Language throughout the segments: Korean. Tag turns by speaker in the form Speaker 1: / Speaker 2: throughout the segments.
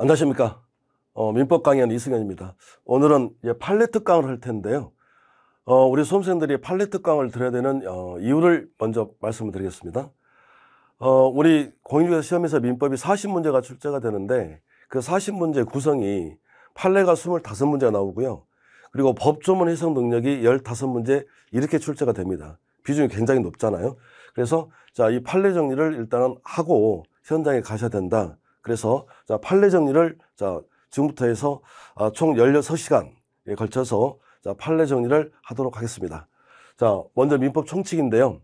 Speaker 1: 안녕하십니까. 민법 강의하는 이승현입니다. 오늘은 판례 특강을 할 텐데요. 우리 수험생들이 판례 특강을 들어야 되는 이유를 먼저 말씀을 드리겠습니다. 우리 공인중개사 시험에서 민법이 40문제가 출제가 되는데 그 40문제 구성이 판례가 25문제가 나오고요. 그리고 법조문 해석 능력이 15문제 이렇게 출제가 됩니다. 비중이 굉장히 높잖아요. 그래서 이 판례 정리를 일단은 하고 현장에 가셔야 된다. 그래서 판례 정리를 지금부터 해서 총 16시간에 걸쳐서 판례 정리를 하도록 하겠습니다. 먼저 민법 총칙인데요.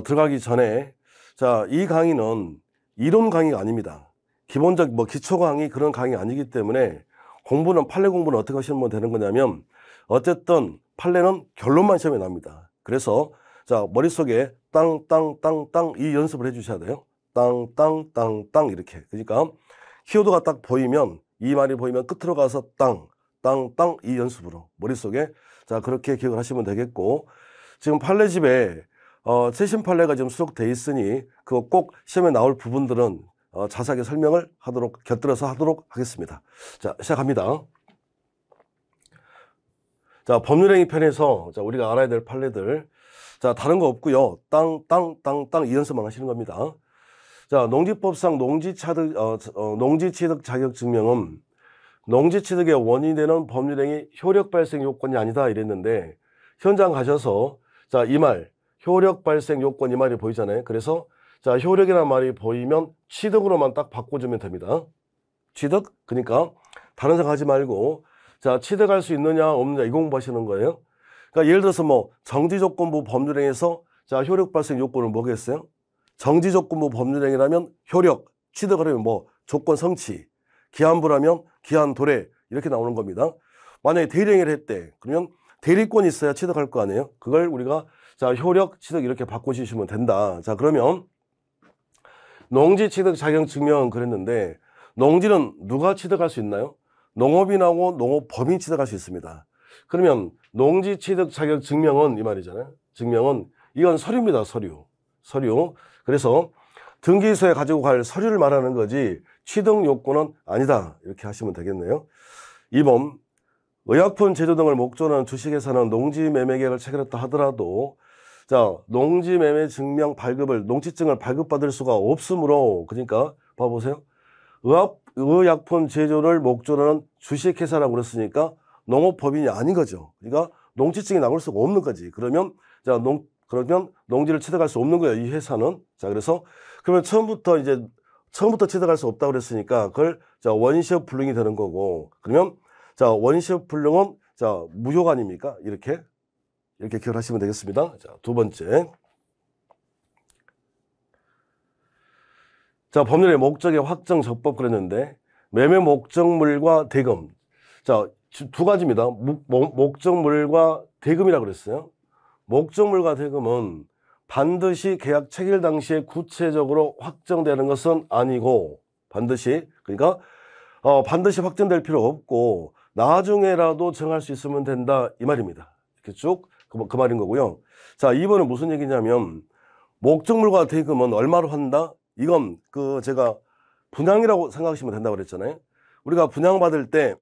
Speaker 1: 들어가기 전에 이 강의는 이론 강의가 아닙니다. 기본적 기초 강의 그런 강의 아니기 때문에 판례 공부는 어떻게 하시면 되는 거냐면 어쨌든 판례는 결론만 시험에 납니다. 그래서 머릿속에 땅땅땅땅 이 연습을 해 주셔야 돼요. 땅땅땅땅 이렇게. 그러니까 키워드가 딱 보이면 이 말이 보이면 끝으로 가서 땅땅땅 이 연습으로 머릿속에 그렇게 기억을 하시면 되겠고, 지금 판례집에 최신 판례가 지금 수록돼 있으니 그거 꼭 시험에 나올 부분들은 자세하게 설명을 곁들여서 하도록 하겠습니다. 시작합니다. 법률행위 편에서 우리가 알아야 될 판례들, 다른 거 없고요. 땅땅땅땅 이 연습만 하시는 겁니다. 농지법상 농지취득 자격 증명은 농지취득의 원인이 되는 법률행위 효력 발생 요건이 아니다 이랬는데, 현장 가셔서 이 말 효력 발생 요건 이 말이 보이잖아요. 그래서 효력이라는 말이 보이면 취득으로만 딱 바꿔주면 됩니다. 취득? 그러니까 다른 생각 하지 말고 취득할 수 있느냐 없느냐 이 공부하시는 거예요. 그러니까 예를 들어서 정지조건부 법률행위에서 효력 발생 요건은 뭐겠어요? 정지조건부 법률행위라면 효력, 취득을 하면 조건 성취, 기한부라면 기한 도래 이렇게 나오는 겁니다. 만약에 대리행위를 했대. 그러면 대리권이 있어야 취득할 거 아니에요? 그걸 우리가 효력, 취득 이렇게 바꿔주시면 된다. 그러면 농지취득 자격 증명은 그랬는데, 농지는 누가 취득할 수 있나요? 농업인하고 농업법인이 취득할 수 있습니다. 그러면 농지취득 자격 증명은 이 말이잖아요. 증명은 이건 서류입니다. 서류. 그래서 등기소에 가지고 갈 서류를 말하는 거지 취득 요건은 아니다. 이렇게 하시면 되겠네요. 2번, 의약품 제조 등을 목적으로 하는 주식회사는 농지매매계약을 체결했다 하더라도 농지매매 증명 발급을, 농지증을 발급받을 수가 없으므로, 그러니까 봐보세요. 의약품 제조를 목적으로 하는 주식회사라고 그랬으니까 농업법인이 아닌 거죠. 그러니까 농지증이 나올 수가 없는 거지. 그러면 농지를 취득할 수 없는 거예요, 이 회사는. 그래서 그러면 처음부터 취득할 수 없다고 그랬으니까 그걸 원시업 불능이 되는 거고, 그러면 원시업 불능은 무효가 아닙니까? 이렇게 기억을 하시면 되겠습니다. 두 번째. 법률의 목적의 확정 적법 그랬는데, 매매 목적물과 대금. 두 가지입니다. 목적물과 대금이라고 그랬어요. 목적물과 대금은 반드시 계약 체결 당시에 구체적으로 확정되는 것은 아니고, 그러니까 반드시 확정될 필요 없고 나중에라도 정할 수 있으면 된다 이 말입니다. 이렇게 쭉 그 말인 거고요. 2번은 무슨 얘기냐면, 목적물과 대금은 얼마로 한다? 이건 제가 분양이라고 생각하시면 된다고 그랬잖아요. 우리가 분양받을 때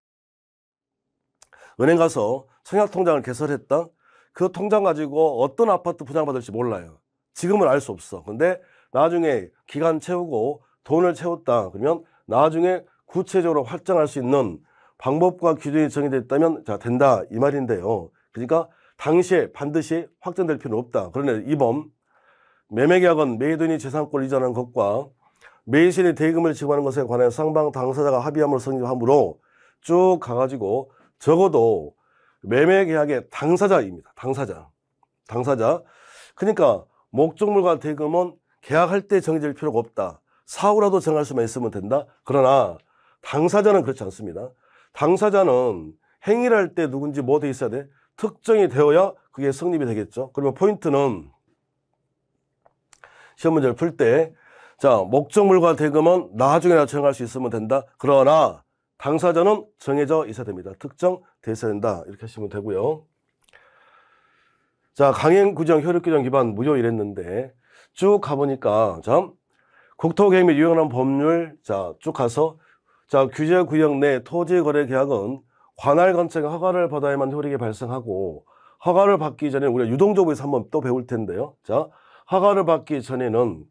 Speaker 1: 은행 가서 청약통장을 개설했다. 그 통장 가지고 어떤 아파트 분양받을지 몰라요. 지금은 알 수 없어. 근데 나중에 기간 채우고 돈을 채웠다. 그러면 나중에 구체적으로 확정할 수 있는 방법과 기준이 정해졌다면 된다 이 말인데요. 그러니까 당시에 반드시 확정될 필요는 없다. 그러네. 2번, 매매계약은 매도인이 재산권을 이전하는 것과 매수인이 대금을 지급하는 것에 관해 쌍방 당사자가 합의함으로 성립하므로 쭉 가가지고 적어도 매매계약의 당사자입니다. 당사자. 그러니까 목적물과 대금은 계약할 때 정해질 필요가 없다. 사후라도 정할 수만 있으면 된다. 그러나 당사자는 그렇지 않습니다. 당사자는 행위를 할 때 누군지 뭐 돼 있어야 돼? 특정이 되어야 그게 성립이 되겠죠. 그러면 포인트는 시험 문제를 풀 때 목적물과 대금은 나중에 정할 수 있으면 된다. 그러나 당사자는 정해져 있어야 됩니다. 특정돼 있어야 된다. 이렇게 하시면 되고요. 강행 규정, 효력 규정 기반 무효 이랬는데 쭉 가보니까 국토계획 및 유형한 법률 쭉 가서 자, 규제구역 내 토지거래계약은 관할관청의 허가를 받아야만 효력이 발생하고, 허가를 받기 전에 우리가 유동조부에서 한번 또 배울 텐데요. 자, 허가를 받기 전에는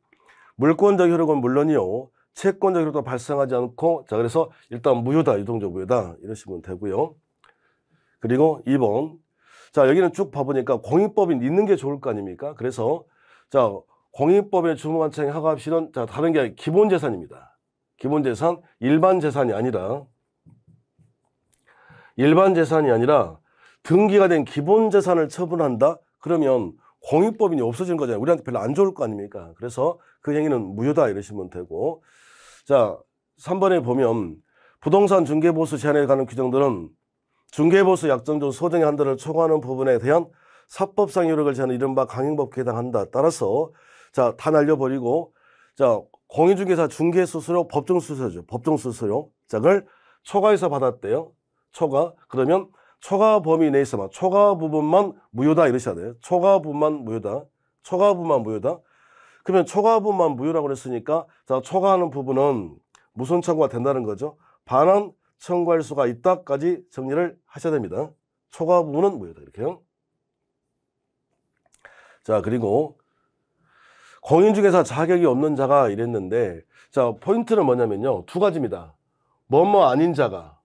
Speaker 1: 물권적 효력은 물론이요, 채권적 효력도 발생하지 않고, 자, 그래서 일단 무효다, 유동조부유다 이러시면 되고요. 그리고 2번, 자, 여기는 쭉 봐보니까 공익법인 있는 게 좋을 거 아닙니까? 그래서 자, 공익법의 주무관청의 허가 없이는, 자, 다른 게 아니라 기본재산입니다. 기본재산, 일반 재산이 아니라 등기가 된 기본재산을 처분한다? 그러면 공익법인이 없어지는 거잖아요. 우리한테 별로 안 좋을 거 아닙니까? 그래서 그 행위는 무효다 이러시면 되고, 자, 3번에 보면 부동산 중개보수 제한에 관한 규정들은 중개보수 약정 중 소정의 한도를 초과하는 부분에 대한 사법상 효력을 제한하는 이른바 강행법규에 해당한다. 따라서 자, 다 날려버리고, 자, 공인중개사 중개수수료 법정수수료죠. 법정수수료. 자, 그걸 초과해서 받았대요. 초과. 그러면 초과 범위 내에서만, 초과 부분만 무효다 이러셔야 돼요. 초과 부분만 무효다. 초과 부분만 무효다. 그러면 초과 부분만 무효라고 그랬으니까, 자, 초과하는 부분은 무슨 청구가 된다는 거죠? 반환 청구할 수가 있다까지 정리를 하셔야 됩니다. 초과 부분은 무효다 이렇게요. 자, 그리고 공인중개사 자격이 없는 자가 이랬는데, 자, 포인트는 뭐냐면요, 두 가지입니다. 뭐뭐 아닌 자가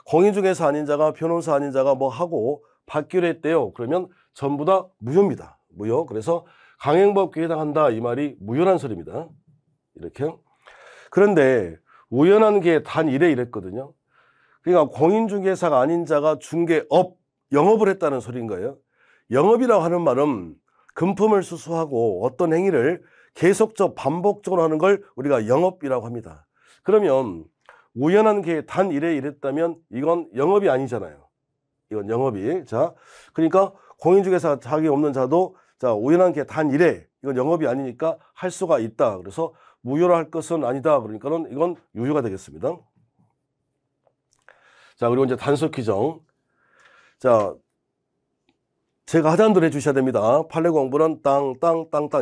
Speaker 1: 공인중개사 아닌 자가 변호사 아닌 자가 뭐 하고 받기로 했대요. 그러면 전부 다 무효입니다. 무효. 그래서 강행법규에 해당한다 이 말이 무효란 소리입니다. 이렇게. 그런데 우연한 게 단 1회 이랬거든요. 그러니까 공인중개사가 아닌 자가 중개업, 영업을 했다는 소리인 거예요. 영업이라고 하는 말은 금품을 수수하고 어떤 행위를 계속적 반복적으로 하는 걸 우리가 영업이라고 합니다. 그러면 우연한 게 단 1회 이랬다면 이건 영업이 아니잖아요. 이건 영업이. 자, 그러니까 공인중개사 자격이 없는 자도, 자, 우연한 게 단 1회, 이건 영업이 아니니까 할 수가 있다. 그래서 무효로 할 것은 아니다. 그러니까는 이건 유효가 되겠습니다. 자, 그리고 이제 단속 규정. 자, 제가 하자는 대로 해주셔야 됩니다. 판례 공부는 땅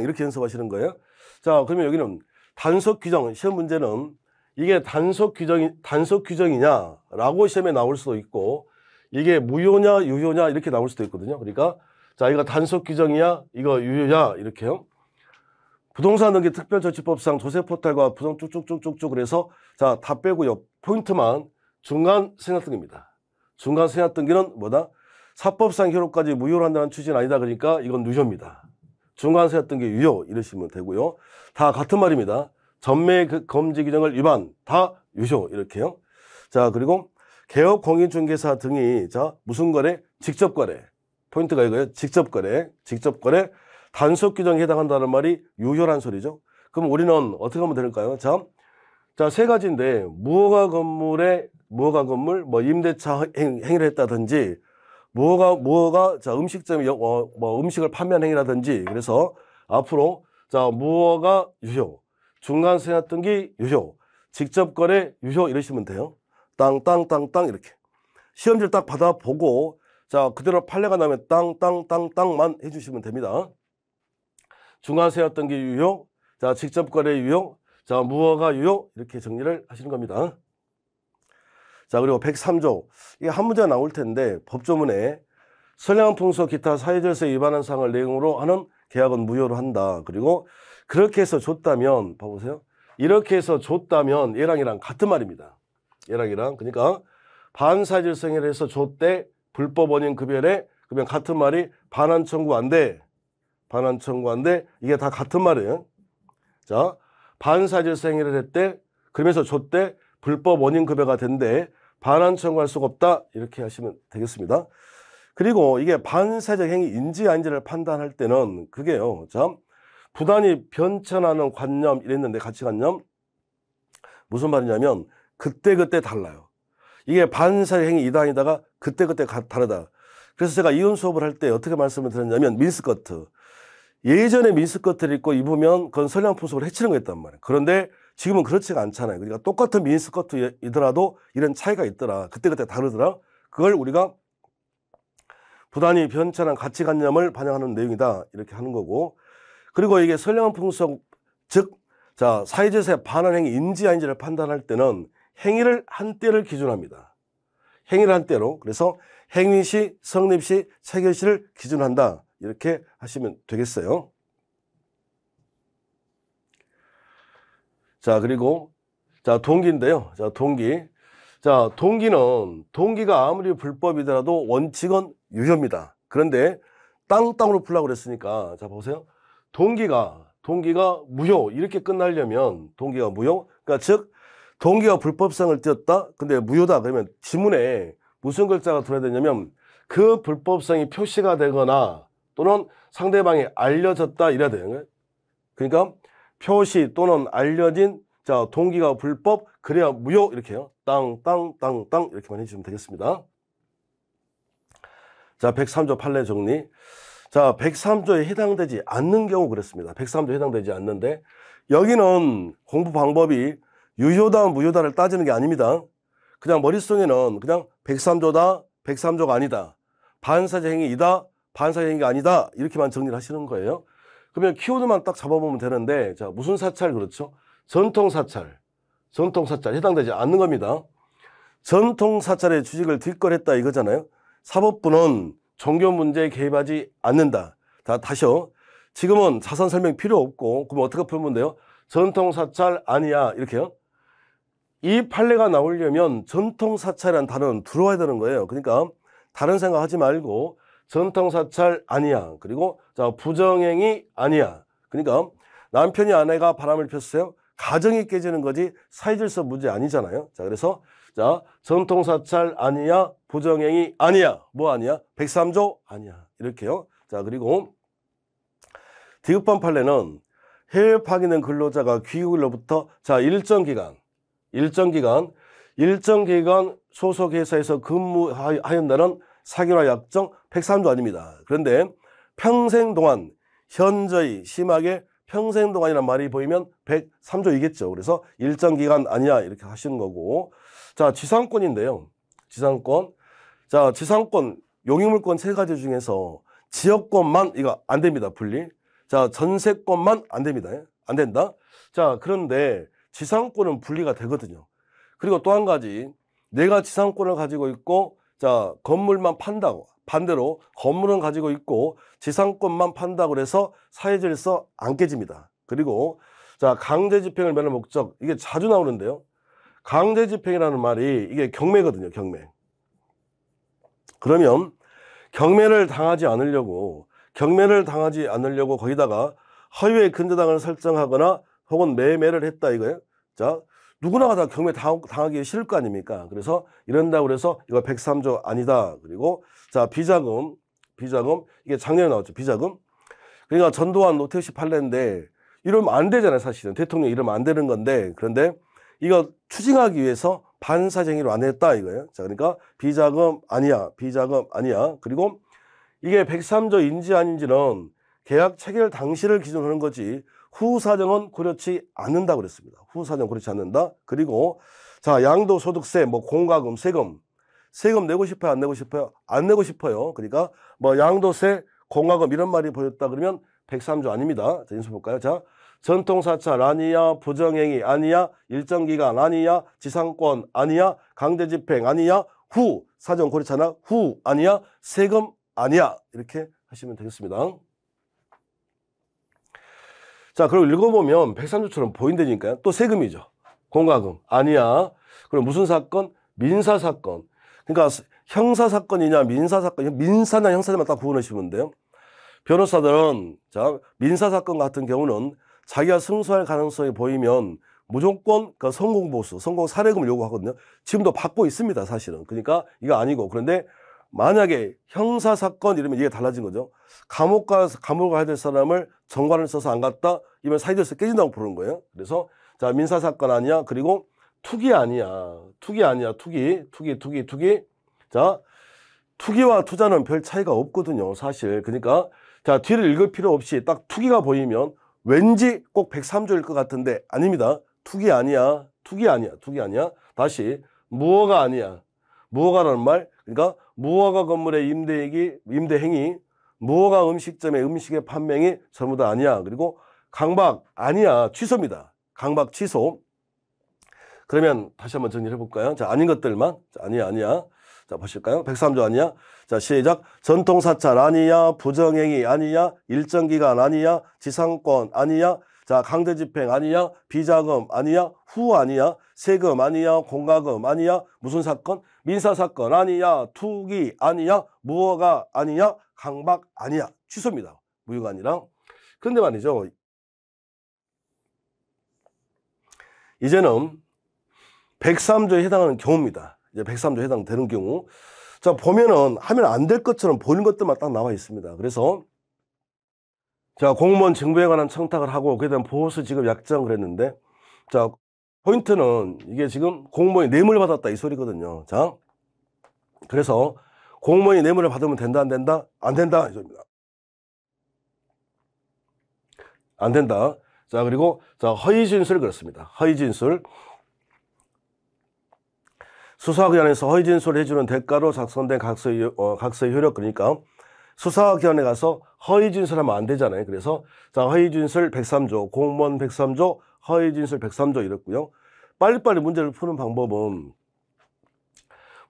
Speaker 1: 이렇게 연습하시는 거예요. 자, 그러면 여기는 단속 규정, 시험 문제는 이게 단속 규정이냐라고 시험에 나올 수도 있고, 이게 무효냐 유효냐 이렇게 나올 수도 있거든요. 그러니까 자, 이거 단속 규정이야, 이거 유효냐 이렇게요. 부동산 등기 특별조치법상 조세포탈과 부정 쭉쭉쭉쭉 그래서 자, 다 빼고요. 포인트만 중간 생략등기입니다. 중간 생략등기는 뭐다? 사법상 효력까지 무효로 한다는 취지는 아니다. 그러니까 이건 유효입니다. 중간 생략등기 유효 이러시면 되고요. 다 같은 말입니다. 전매 금지 규정을 위반 다 유효 이렇게요. 자, 그리고 개업 공인중개사 등이 자, 무슨 거래? 직접 거래. 포인트가 이거예요. 직접 거래. 단속 규정에 해당한다는 말이 유효란 소리죠. 그럼 우리는 어떻게 하면 될까요? 자, 세 가지인데 무허가 건물 뭐 임대차 행위를 했다든지 무허가 자, 음식점에 뭐 음식을 판매한 행위라든지, 그래서 앞으로 자, 무허가 유효, 중간 생활등기 유효, 직접 거래 유효 이러시면 돼요. 땅 이렇게 시험지를 딱 받아보고 자, 그대로 판례가 나면 땅만 해주시면 됩니다. 중간 생활등기 유효, 자, 직접 거래 유효, 자, 무허가 유효 이렇게 정리를 하시는 겁니다. 자, 그리고 103조 이게 한 문제가 나올 텐데 법조문에 선량풍소 기타 사회질서에 위반한 사항을 내용으로 하는 계약은 무효로 한다. 그리고 그렇게 해서 줬다면 봐보세요. 이렇게 해서 줬다면 얘랑 같은 말입니다. 얘랑 그러니까 반사회질서 행위를 해서 줬대 불법 원인 급여래 그러면 같은 말이 반환 청구 안 돼. 이게 다 같은 말이에요. 자, 반사회질서 행위를 했대 그러면서 줬대 불법 원인 급여가 된대 반환 청구할 수가 없다 이렇게 하시면 되겠습니다. 그리고 이게 반사회적 행위인지 아닌지를 판단할 때는 그게요. 자, 부단히 변천하는 관념 이랬는데 가치관념 무슨 말이냐면 그때 달라요. 이게 반사회적 행위이다 아니다가 그때 다르다. 그래서 제가 이혼 수업을 할 때 어떻게 말씀을 드렸냐면 민스커트. 예전에 민스커트를 입고 입으면 그건 선량풍속을 해치는 거였단 말이에요. 그런데 지금은 그렇지가 않잖아요. 그러니까 똑같은 미니스커트이더라도 이런 차이가 있더라. 그때 다르더라. 그걸 우리가 부단히 변천한 가치관념을 반영하는 내용이다. 이렇게 하는 거고. 그리고 이게 선량한 풍속, 즉 자, 사회질서에 반한 행위 인지 아닌지를 판단할 때는 행위를 한 때를 기준합니다. 행위를 한 때로. 그래서 행위시, 성립시, 체결시를 기준한다. 이렇게 하시면 되겠어요. 자, 그리고 자, 동기인데요. 자, 동기. 자, 동기가 아무리 불법이더라도 원칙은 유효입니다. 그런데 땅으로 풀라고 그랬으니까 자, 보세요. 동기가 무효 이렇게 끝나려면 동기가 무효. 그러니까 즉 동기가 불법성을 띄었다. 근데 무효다. 그러면 지문에 무슨 글자가 들어야 되냐면 그 불법성이 표시가 되거나 또는 상대방이 알려졌다 이래야 돼요. 그러니까 표시 또는 알려진 자, 동기가 불법 그래야 무효 이렇게요. 땅 이렇게만 해주시면 되겠습니다. 자, 103조 판례 정리. 자, 103조에 해당되지 않는 경우 그랬습니다. 103조에 해당되지 않는데 여기는 공부 방법이 유효다 무효다를 따지는 게 아닙니다. 그냥 머릿속에는 그냥 103조다 103조가 아니다. 반사적 행위이다 반사적 행위가 아니다. 이렇게만 정리를 하시는 거예요. 그러면 키워드만 딱 잡아보면 되는데 자, 무슨 사찰 그렇죠? 전통사찰 해당되지 않는 겁니다. 전통사찰의 주직을 뒷거했다 이거잖아요. 사법부는 종교 문제에 개입하지 않는다. 다시요. 지금은 자선 설명 필요 없고 그럼 어떻게 풀면 돼요? 전통사찰 아니야 이렇게요. 이 판례가 나오려면 전통사찰이라는 단어는 들어와야 되는 거예요. 그러니까 다른 생각하지 말고 전통사찰 아니야. 그리고 자, 부정행위 아니야. 그러니까 남편이 아내가 바람을 폈어요. 가정이 깨지는 거지 사회질서 문제 아니잖아요. 자, 그래서 자, 전통사찰 아니야, 부정행위 아니야. 뭐 아니야? 103조 아니야. 이렇게요. 자, 그리고 디귿번 판례는 해외 파견된 근로자가 귀국일로부터 자, 일정 기간 소속 회사에서 근무하였다는 사기나 약정 103조 아닙니다. 그런데 평생 동안 현저히 심하게 평생 동안이라는 말이 보이면 103조이겠죠. 그래서 일정 기간 아니야 이렇게 하시는 거고. 자, 지상권인데요. 지상권. 자, 지상권 용익물권 세 가지 중에서 지역권만 이거 안 됩니다. 분리. 자, 전세권만 안 됩니다. 안 된다. 자, 그런데 지상권은 분리가 되거든요. 그리고 또 한 가지 내가 지상권을 가지고 있고 자, 건물만 판다고 반대로 건물은 가지고 있고 지상권만 판다고 해서 사회질서 안 깨집니다. 그리고 자, 강제집행을 면할 목적 이게 자주 나오는데요. 강제집행이라는 말이 이게 경매거든요. 경매. 그러면 경매를 당하지 않으려고 거기다가 허위의 근저당을 설정하거나 혹은 매매를 했다 이거예요. 자, 누구나 다 경매 당하기 싫을 거 아닙니까? 그래서 이런다고 그래서 이거 103조 아니다. 그리고 자, 비자금 이게 작년에 나왔죠. 비자금. 그러니까 전두환 노태우씨 판례인데 이러면 안 되잖아요. 사실은 대통령 이러면 안 되는 건데 그런데 이거 추징하기 위해서 반사행위로 안 했다 이거예요. 자, 그러니까 비자금 아니야. 그리고 이게 103조인지 아닌지는 계약 체결 당시를 기준으로 하는 거지 후 사정은 고려치 않는다 그랬습니다. 후 사정 고려치 않는다. 그리고 자, 양도소득세, 뭐 공과금, 세금 내고 싶어요? 안 내고 싶어요? 안 내고 싶어요. 그러니까 뭐 양도세, 공과금 이런 말이 보였다 그러면 103조 아닙니다. 자, 인수 볼까요? 자, 전통사찰 아니야, 부정행위 아니야, 일정기간 아니야, 지상권 아니야, 강제집행 아니야, 후 사정 고려치 않아, 후 아니야, 세금 아니야. 이렇게 하시면 되겠습니다. 자, 그리고 읽어보면 103조처럼 보인다니까요. 또 세금이죠. 공과금 아니야. 그럼 무슨 사건? 민사사건. 그러니까 형사사건이냐 민사사건, 민사나 형사냐만 딱 구분하시면 돼요. 변호사들은 자, 민사사건 같은 경우는 자기가 승소할 가능성이 보이면 무조건 그 성공보수, 성공 사례금을 요구하거든요. 지금도 받고 있습니다, 사실은. 그러니까 이거 아니고. 그런데 만약에 형사사건 이러면 이게 달라진 거죠. 감옥 가야 될 사람을 정관을 써서 안 갔다? 이면 사회질서 깨진다고 부르는 거예요. 그래서 자, 민사사건 아니야. 그리고 투기 아니야. 투기. 자, 투기와 투자는 별 차이가 없거든요, 사실. 그러니까 자, 뒤를 읽을 필요 없이 딱 투기가 보이면 왠지 꼭 103조일 것 같은데 아닙니다. 투기 아니야. 다시 무허가 아니야. 무허가라는 말. 그러니까 무허가 건물의 임대행위, 무허가 음식점의 음식의 판매행위 전부 다 아니야. 그리고 강박 아니야. 취소입니다. 강박 취소. 그러면 다시 한번 정리를 해볼까요? 자, 아닌 것들만. 자, 아니야. 자, 보실까요? 103조 아니야. 자, 시작. 전통사찰 아니야. 부정행위 아니야. 일정기간 아니야. 지상권 아니야. 자, 강제집행 아니야. 비자금 아니야. 후 아니야. 세금 아니야. 공과금 아니야. 무슨 사건? 민사사건 아니야. 투기 아니야. 무허가 아니야. 강박 아니야. 취소입니다. 무효가 아니라. 그런데 말이죠. 이제는 103조에 해당하는 경우입니다. 이제 103조에 해당되는 경우. 자, 보면은 하면 안 될 것처럼 보이는 것들만 딱 나와 있습니다. 그래서 자, 공무원 직무에 관한 청탁을 하고 그에 대한 보호수 지급 약정 그랬는데, 자, 포인트는 이게 지금 공무원이 뇌물을 받았다 이 소리거든요. 자, 그래서 공무원이 뇌물을 받으면 된다 안 된다? 안 된다 이 소리입니다. 안 된다. 자, 그리고 자, 허위 진술 그렇습니다. 허위 진술. 수사기관에서 허위 진술을 해주는 대가로 작성된 각서의 효력, 그러니까 수사기관에 가서 허위 진술하면 안 되잖아요. 그래서 자, 허위 진술 103조, 공무원 103조, 허위 진술 103조 이랬고요. 빨리빨리 문제를 푸는 방법은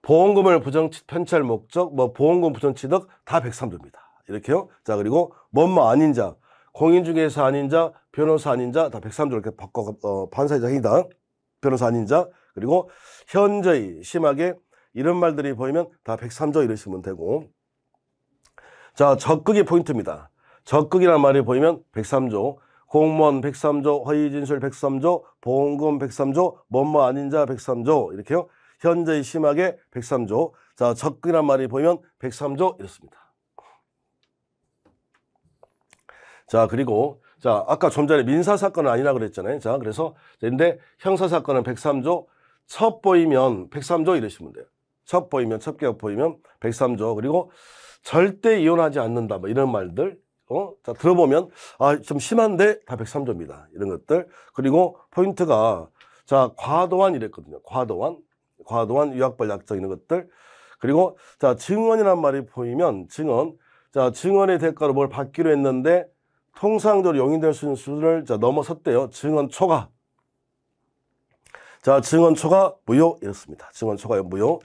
Speaker 1: 보험금을 편취할 목적, 보험금 부정취득 다 103조입니다. 이렇게요. 자, 그리고 뭐뭐 아닌 자, 공인중개사 아닌 자, 변호사 아닌 자 다 103조 이렇게 바꿔 판사이자 행위다. 변호사 아닌 자, 그리고 현저히 심하게 이런 말들이 보이면 다 103조 이러시면 되고. 자, 적극이 포인트입니다. 적극이라는 말이 보이면 103조, 공무원 103조, 허위진술 103조, 보험금 103조, 뭐뭐 아닌 자 103조 이렇게요. 현저히 심하게 103조. 자, 적극이라는 말이 보이면 103조 이렇습니다. 자, 그리고 자, 아까 좀 전에 민사사건은 아니라 그랬잖아요. 자, 그래서 근데 형사사건은 103조, 첫 보이면 103조 이러시면 돼요. 첫 보이면, 첫 개혁 보이면 103조. 그리고 절대 이혼하지 않는다. 뭐 이런 말들. 자, 들어보면 좀 심한데 다 103조입니다. 이런 것들. 그리고 포인트가 자, 과도한 이랬거든요. 과도한 위약벌 약정 이런 것들. 그리고 자, 증언이란 말이 보이면 증언. 자, 증언의 대가로 뭘 받기로 했는데 통상적으로 용인될 수 있는 수준을 자, 넘어섰대요. 증언 초과. 자, 증언 초과 무효 이렇습니다. 증언 초과 무효.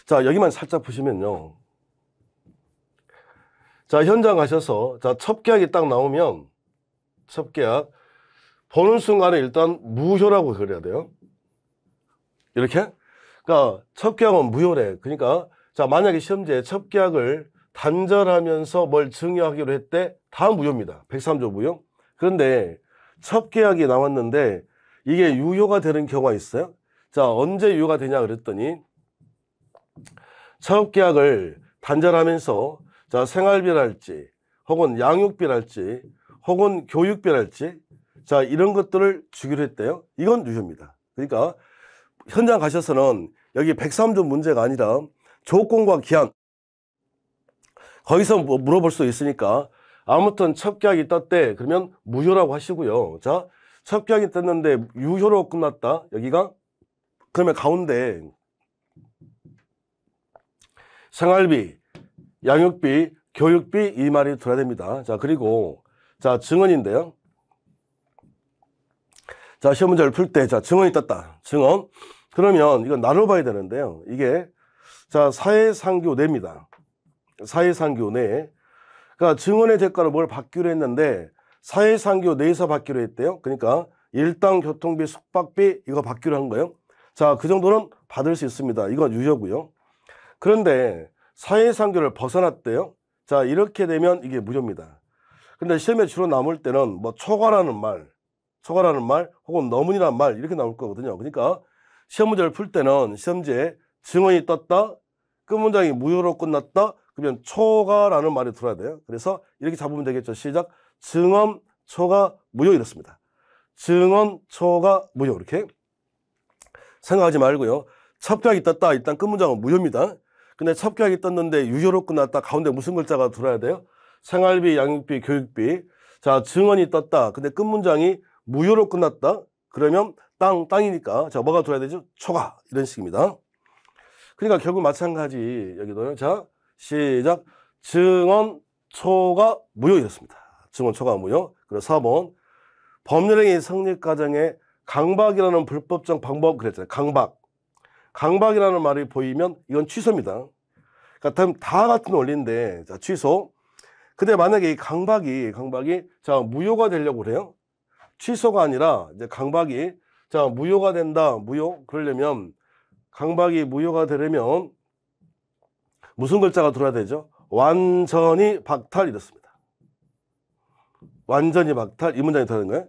Speaker 1: 자, 여기만 살짝 보시면요. 자, 현장 가셔서 자, 첩계약이 딱 나오면 첩계약 보는 순간에 일단 무효라고 그려야 돼요. 이렇게. 그러니까 첩계약은 무효래. 그러니까 자, 만약에 시험지에 첩계약을 단절하면서 뭘 증여하기로 했대, 다 무효입니다. 103조 무효. 그런데 첩계약이 나왔는데 이게 유효가 되는 경우가 있어요. 자, 언제 유효가 되냐 그랬더니 첩계약을 단절하면서 자, 생활비랄지 혹은 양육비랄지 혹은 교육비랄지 자, 이런 것들을 주기로 했대요. 이건 유효입니다. 그러니까 현장 가셔서는 여기 103조 문제가 아니라 조건과 기한 거기서 물어볼 수 있으니까 아무튼 첩계약이 떴대 그러면 무효라고 하시고요. 자, 첩계약이 떴는데 유효로 끝났다. 여기가 그러면 가운데 생활비, 양육비, 교육비 이 말이 들어야 됩니다. 자, 그리고 자, 증언인데요. 자, 시험 문제를 풀 때 자, 증언이 떴다. 증언. 그러면 이건 나눠봐야 되는데요. 이게 자, 사회상규내입니다. 사회상규내. 그러니까 증언의 대가로 뭘 받기로 했는데 사회상규내에서 받기로 했대요. 그러니까 일당, 교통비, 숙박비 이거 받기로 한 거예요. 자, 그 정도는 받을 수 있습니다. 이건 유효고요. 그런데 사회상규를 벗어났대요. 자, 이렇게 되면 이게 무효입니다. 근데 시험에 주로 남을 때는 뭐 초과라는 말 혹은 너문이라는 말 이렇게 나올 거거든요. 그러니까 시험 문제를 풀 때는 시험지에 증언이 떴다, 끝 문장이 무효로 끝났다, 그러면 초과라는 말이 들어야 돼요. 그래서 이렇게 잡으면 되겠죠. 시작. 증언, 초과, 무효 이렇습니다. 증언, 초과, 무효 이렇게 생각하지 말고요. 첩계약이 떴다. 일단 끝 문장은 무효입니다. 근데 첩계약이 떴는데 유효로 끝났다. 가운데 무슨 글자가 들어야 돼요? 생활비, 양육비, 교육비. 자, 증언이 떴다. 근데 끝 문장이 무효로 끝났다. 그러면 땅이니까 자, 뭐가 들어야 되죠? 초과 이런 식입니다. 그러니까 결국 마찬가지 여기도요. 자, 시작. 증언, 초과, 무효 이렇습니다. 증언, 초과, 무효. 그리고 4번 법률행위 성립 과정에 강박이라는 불법적 방법 그랬잖아요. 강박이라는 말이 보이면 이건 취소입니다. 그러니까 다 같은 원리인데, 자, 취소. 근데 만약에 이 강박이 자, 무효가 되려고 그래요. 취소가 아니라 이제 강박이 자, 무효가 된다. 무효. 그러려면 강박이 무효가 되려면 무슨 글자가 들어야 되죠? 완전히 박탈 이렇습니다. 완전히 박탈 이 문장이 들어야 되는 거예요.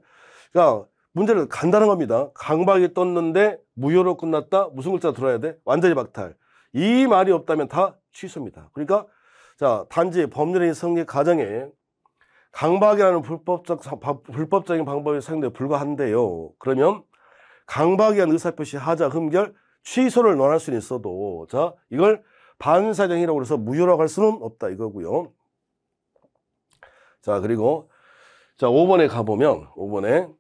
Speaker 1: 그러니까 문제는 간단한 겁니다. 강박이 떴는데 무효로 끝났다. 무슨 글자 들어야 돼? 완전히 박탈. 이 말이 없다면 다 취소입니다. 그러니까 자, 단지 법률행위 성립 과정에 강박이라는 불법적인 방법이 사용되어 불과한데요. 그러면 강박에 의한 의사표시 하자 흠결 취소를 논할 수는 있어도 자, 이걸 반사적 행위라고 해서 무효라고 할 수는 없다 이거고요. 자, 그리고 자, 5번에 가보면 5번에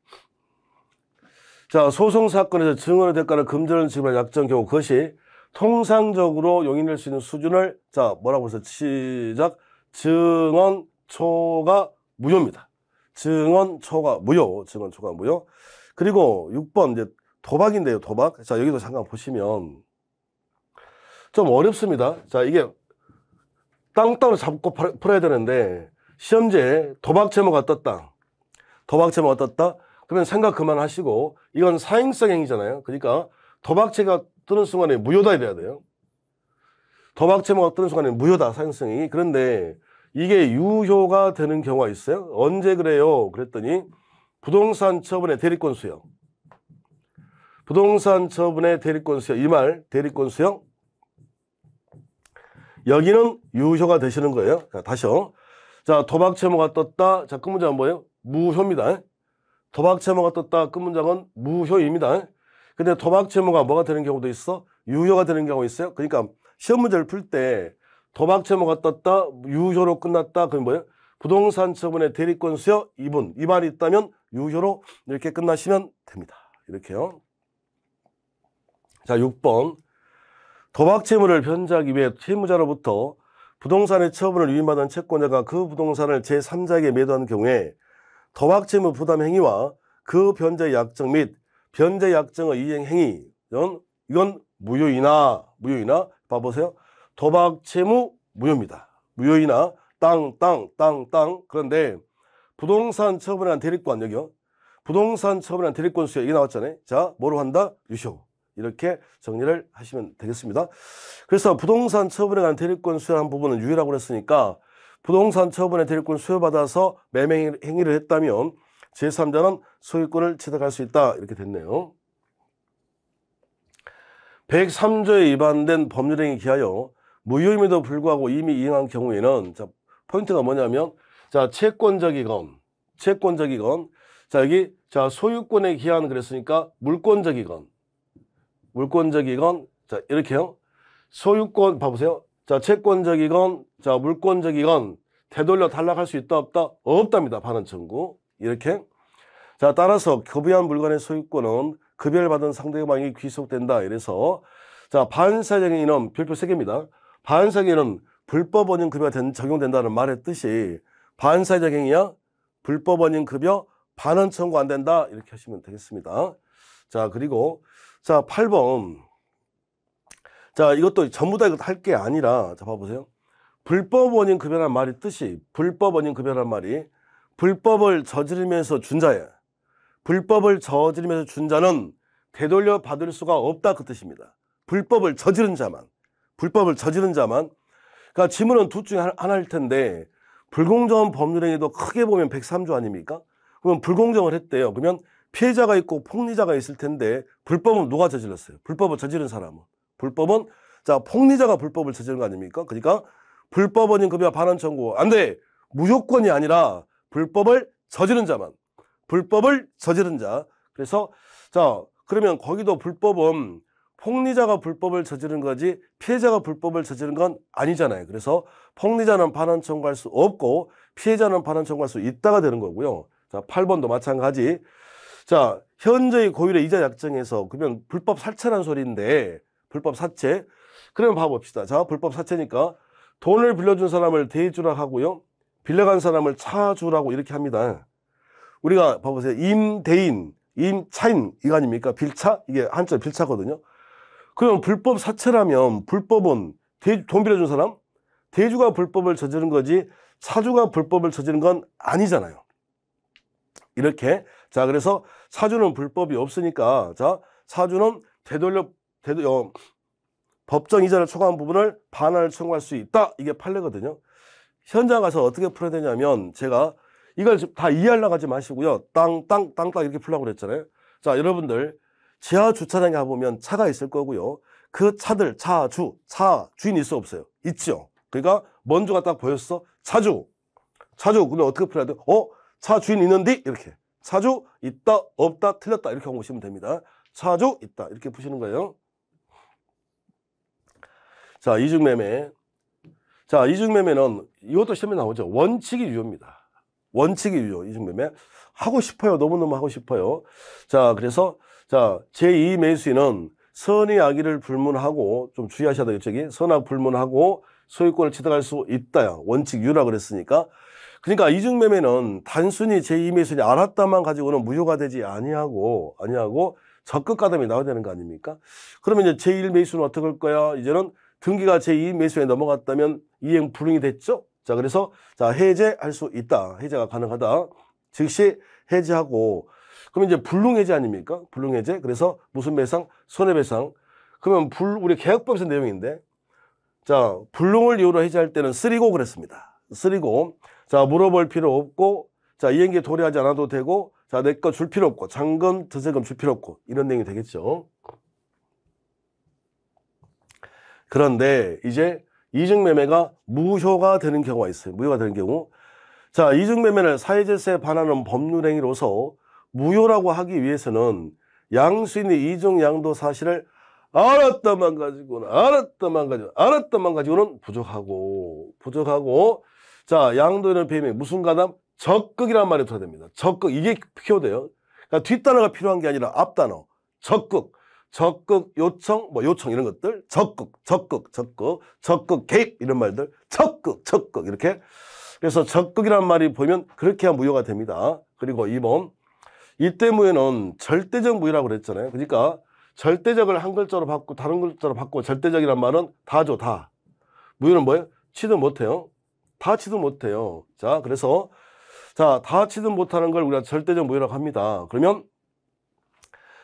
Speaker 1: 자, 소송사건에서 증언의 대가를 금전을 지급할 약정 경우 그것이 통상적으로 용인될 수 있는 수준을 자, 뭐라고 해서 시작 증언초가 무효입니다. 증언초가 무효. 그리고 6번 이제 도박인데요, 도박. 자, 여기도 잠깐 보시면 좀 어렵습니다. 자, 이게 땅땅으로 잡고 풀어야 되는데 시험지에 도박 제목가 떴다. 그러면 생각 그만하시고 이건 사행성 행위잖아요. 그러니까 도박죄가 뜨는 순간에 무효다 이래야 돼요. 도박 제목가 뜨는 순간에 무효다 사행성 행위. 그런데 이게 유효가 되는 경우가 있어요. 언제 그래요? 그랬더니 부동산 처분의 대리권 수용. 이 말 대리권 수용. 여기는 유효가 되시는 거예요. 자, 다시요. 자, 도박 채무가 떴다. 자, 끝 문장은 뭐예요? 무효입니다. 도박 채무가 떴다. 끝 문장은 무효입니다. 근데 도박 채무가 뭐가 되는 경우도 있어? 유효가 되는 경우가 있어요. 그러니까 시험 문제를 풀 때 도박 채무가 떴다. 유효로 끝났다. 그럼 뭐예요? 부동산 처분의 대리권 수여 2분. 이 말이 있다면 유효로 이렇게 끝나시면 됩니다. 이렇게요. 자, 6번. 도박 채무를 변제하기 위해 채무자로부터 부동산의 처분을 위임받은 채권자가 그 부동산을 제3자에게 매도한 경우에 도박 채무 부담 행위와 그 변제 약정 및 변제 약정의 이행 행위 이건 무효이나 봐보세요. 도박 채무 무효입니다. 무효이나 땅. 그런데 부동산 처분에 대한 대리권 여기요. 부동산 처분에 대한 대리권 수요 이게 나왔잖아요. 자, 뭐로 한다? 유효. 이렇게 정리를 하시면 되겠습니다. 그래서 부동산 처분에 관한 대리권 수여한 부분은 유효라고 그랬으니까 부동산 처분의 대리권 수여받아서 매매 행위를 했다면 제3자는 소유권을 취득할 수 있다. 이렇게 됐네요. 103조에 위반된 법률행위 기하여 무효임에도 불구하고 이미 이행한 경우에는 자, 포인트가 뭐냐면 자, 채권적이건 자, 여기 자, 소유권에 기한 그랬으니까 물권적이건 자, 이렇게요. 소유권 봐보세요. 자, 채권적이건 자, 물권적이건 되돌려 탈락할 수 있다 없다? 없답니다. 반환 청구. 이렇게. 자, 따라서 급여한 물건의 소유권은 급여를 받은 상대방이 귀속된다. 이래서 자, 반사적 행위는 별표 3개입니다. 반사적 행위는 불법 원인 급여가 적용된다는 말의 뜻이 반사적 행위야 불법 원인 급여 반환 청구 안 된다. 이렇게 하시면 되겠습니다. 자, 그리고 자, 8번. 자, 이것도 전부 다 이것도 할 게 아니라 자, 봐보세요. 불법 원인 급여란 말이 뜻이 불법을 저지르면서 준 자야. 불법을 저지르면서 준 자는 되돌려 받을 수가 없다 그 뜻입니다. 불법을 저지른 자만. 그러니까 지문은 둘 중에 하나일 텐데 불공정한 법률행위도 크게 보면 103조 아닙니까? 그러면 불공정을 했대요. 그러면 피해자가 있고 폭리자가 있을 텐데 불법은 누가 저질렀어요? 불법을 저지른 사람은. 불법은 자, 폭리자가 불법을 저지른 거 아닙니까? 그러니까 불법 원인 급여 반환 청구 안 돼. 무조건이 아니라 불법을 저지른 자만. 그래서 자, 그러면 거기도 불법은 폭리자가 불법을 저지른 거지 피해자가 불법을 저지른 건 아니잖아요. 그래서 폭리자는 반환 청구할 수 없고 피해자는 반환 청구할 수 있다가 되는 거고요. 자, 8번도 마찬가지. 자, 현저히 고율의 이자 약정에서 그러면 불법 사채란 소리인데 불법 사채. 그러면 봐봅시다. 자, 불법 사채니까 돈을 빌려준 사람을 대주라 하고요. 빌려간 사람을 차주라고 이렇게 합니다. 우리가 봐보세요. 임대인, 임차인 이거 아닙니까? 빌차? 이게 한자 빌차거든요. 그럼 불법 사채라면 불법은 돈 빌려준 사람? 대주가 불법을 저지른 거지 사주가 불법을 저지른 건 아니잖아요. 이렇게. 자, 그래서 사주는 불법이 없으니까, 자, 사주는 법정 이자를 초과한 부분을 반환을 청구할 수 있다. 이게 판례거든요. 현장 가서 어떻게 풀어야 되냐면, 제가 이걸 다 이해하려고 하지 마시고요. 땅 이렇게 풀라고 그랬잖아요. 자, 여러분들, 지하 주차장에 가보면 차가 있을 거고요. 그 차들, 차 주인 있어 없어요? 있죠. 그러니까 먼저가 딱 보였어. 차주. 그러면 어떻게 풀어야 돼요? 차 주인 있는데? 이렇게. 차주 있다, 없다, 틀렸다. 이렇게 하고 보시면 됩니다. 차주 있다. 이렇게 푸시는 거예요. 자, 이중매매. 자, 이중매매는 이것도 시험에 나오죠. 원칙이 유효입니다. 원칙이 유효. 이중매매. 하고 싶어요. 너무너무 하고 싶어요. 자, 그래서, 자, 제2 매수인은 선의 악의를 불문하고, 좀 주의하셔야 되겠죠. 선악 불문하고 소유권을 취득할 수 있다. 원칙 유효라 그랬으니까. 그러니까 이중매매는 단순히 제2 매수인이 알았다만 가지고는 무효가 되지 아니하고 적극 가담이 나와야 되는 거 아닙니까? 그러면 이제 제1 매수는 어떻게 할 거야? 이제는 등기가 제2 매수에 넘어갔다면 이행 불응이 됐죠? 자, 그래서 자, 해제할 수 있다. 해제가 가능하다. 즉시 해제하고, 그러면 이제 불능해제 아닙니까? 불능해제. 그래서 무슨 배상? 손해배상. 그러면 우리 계약법에서 내용인데, 자, 불능을 이유로 해제할 때는 쓰리고 그랬습니다. 쓰리고. 자, 물어볼 필요 없고, 자, 이행기 도래하지 않아도 되고, 자, 내 거 줄 필요 없고, 잔금, 드세금 줄 필요 없고, 이런 내용이 되겠죠. 그런데 이제 이중매매가 무효가 되는 경우가 있어요. 무효가 되는 경우. 자, 이중매매를 사회질서에 반하는 법률행위로서 무효라고 하기 위해서는 양수인의 이중양도 사실을 알았다만 가지고는 부족하고, 자, 양도인의 배임이 무슨 가담? 적극이란 말이 들어야 됩니다. 적극. 이게 필요돼요. 그러니까 뒷단어가 필요한 게 아니라 앞단어. 적극, 요청, 요청 이런 것들. 적극, 개입 이런 말들. 적극 이렇게. 그래서 적극이란 말이 보이면 그렇게 하면 무효가 됩니다. 그리고 2번. 이때 무효는 절대적 무효라고 그랬잖아요. 그러니까 절대적을 한 글자로 바꾸고 다른 글자로 바꾸고 절대적이란 말은 다죠, 다. 무효는 뭐예요? 취득 못해요. 다 취득 못해요. 자, 그래서 자, 다 취득 못하는 걸 우리가 절대적 무효라고 합니다. 그러면